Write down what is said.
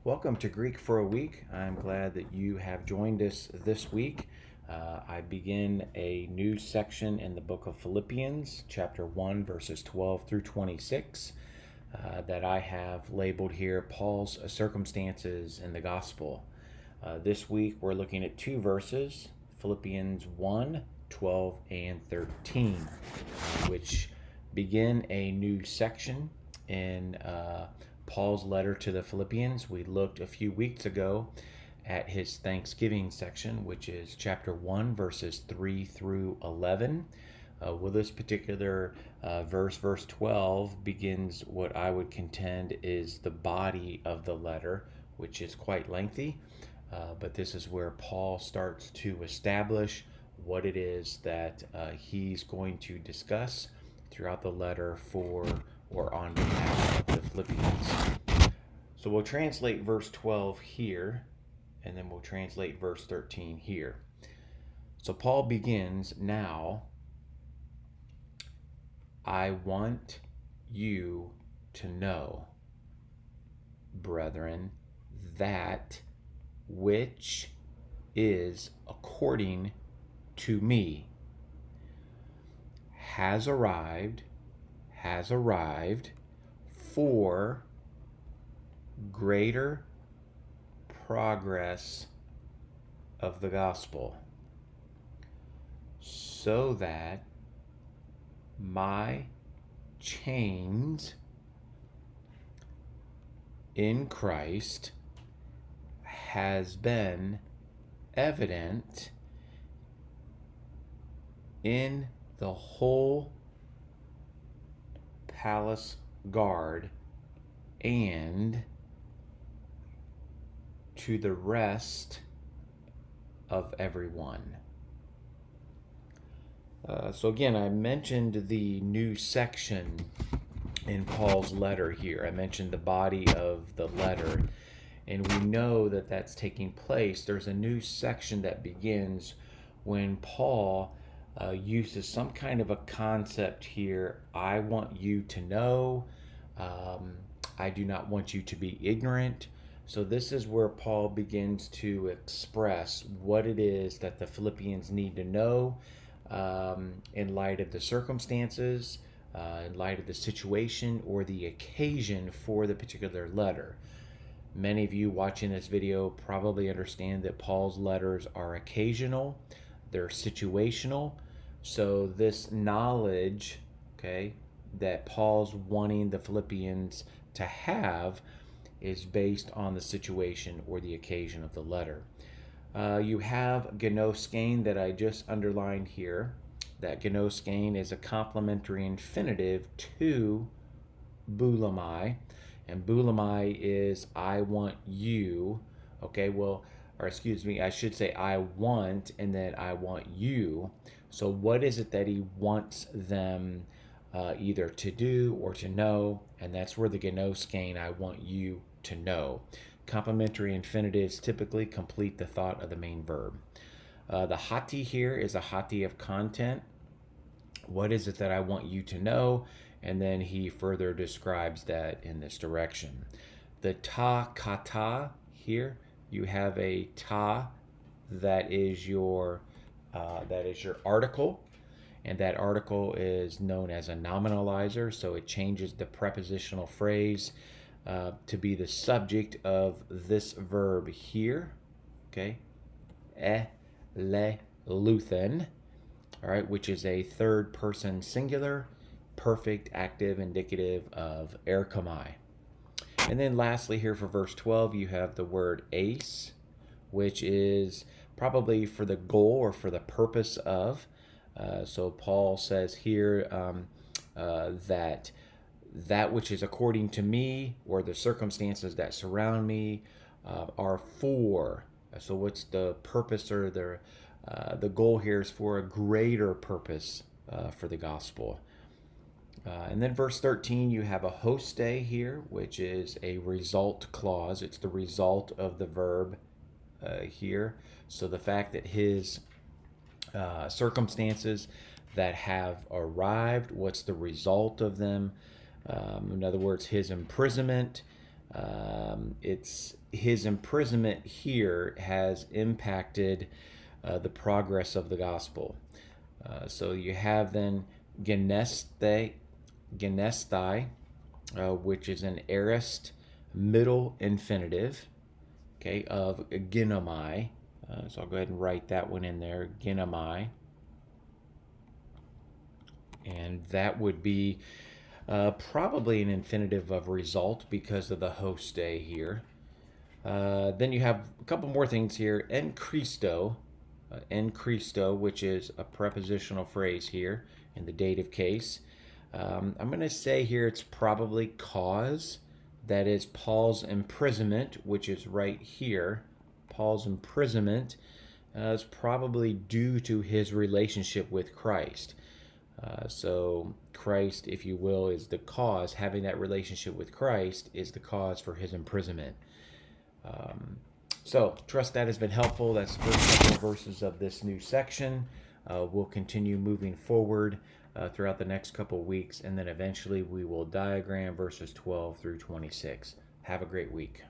Welcome to Greek for a Week. I'm glad that you have joined us this week. I begin a new section in the book of Philippians, chapter 1, verses 12 through 26, that I have labeled here Paul's circumstances in the gospel. This week we're looking at two verses, Philippians 1, 12, and 13, which begin a new section in Paul's letter to the Philippians. We looked a few weeks ago at his Thanksgiving section, which is chapter 1, verses 3 through 11. This particular verse 12, begins what I would contend is the body of the letter, which is quite lengthy. But this is where Paul starts to establish what it is that he's going to discuss throughout the letter for or on behalf of the Philippians. So we'll translate verse 12 here, and then we'll translate verse 13 here. So Paul begins, "Now I want you to know, brethren, that which is according to me has arrived for greater progress of the gospel, so that my chains in Christ has been evident in the whole palace guard and to the rest of everyone." So again, I mentioned the new section in Paul's letter here. I mentioned the body of the letter, and we know that that's taking place. There's a new section that begins when Paul uses some kind of a concept here. I want you to know. I do not want you to be ignorant. So this is where Paul begins to express what it is that the Philippians need to know in light of the circumstances, in light of the situation or the occasion for the particular letter. Many of you watching this video probably understand that Paul's letters are occasional, they're situational. So this knowledge, that Paul's wanting the Philippians to have is based on the situation or the occasion of the letter. You have gnoschein that I just underlined here. That gnoschein is a complementary infinitive to boulamai, and boulamai is I want you. I should say I want, and then I want you. So what is it that he wants them either to do or to know? And that's where the gnoschein, I want you to know. Complementary infinitives typically complete the thought of the main verb. The hati here is a hati of content. What is it that I want you to know? And then he further describes that in this direction. The ta kata here, you have a ta that is your article, and that article is known as a nominalizer, so it changes the prepositional phrase to be the subject of this verb here, eleluthen, all right, which is a third person singular, perfect active indicative of erchomai. And then lastly here for verse 12, you have the word ace, which is probably for the goal or for the purpose of. So Paul says here that which is according to me, or the circumstances that surround me, are for. So what's the purpose, or the goal here is for a greater purpose for the gospel. And then verse 13, you have a hoste here, which is a result clause. It's the result of the verb here. So the fact that his circumstances that have arrived, what's the result of them? In other words, his imprisonment, It's his imprisonment here has impacted the progress of the gospel. So you have then genestai, which is an aorist middle infinitive, okay, of genomai. So I'll go ahead and write that one in there, genomai. And that would be probably an infinitive of result because of the host day here. Then you have a couple more things here. En Christo, which is a prepositional phrase here in the dative case. I'm going to say here it's probably cause. That is Paul's imprisonment, which is right here. Paul's imprisonment is probably due to his relationship with Christ. So Christ, if you will, is the cause. Having that relationship with Christ is the cause for his imprisonment. So trust that has been helpful. That's the first couple of verses of this new section. We'll continue moving forward throughout the next couple of weeks, and then eventually we will diagram verses 12 through 26. Have a great week.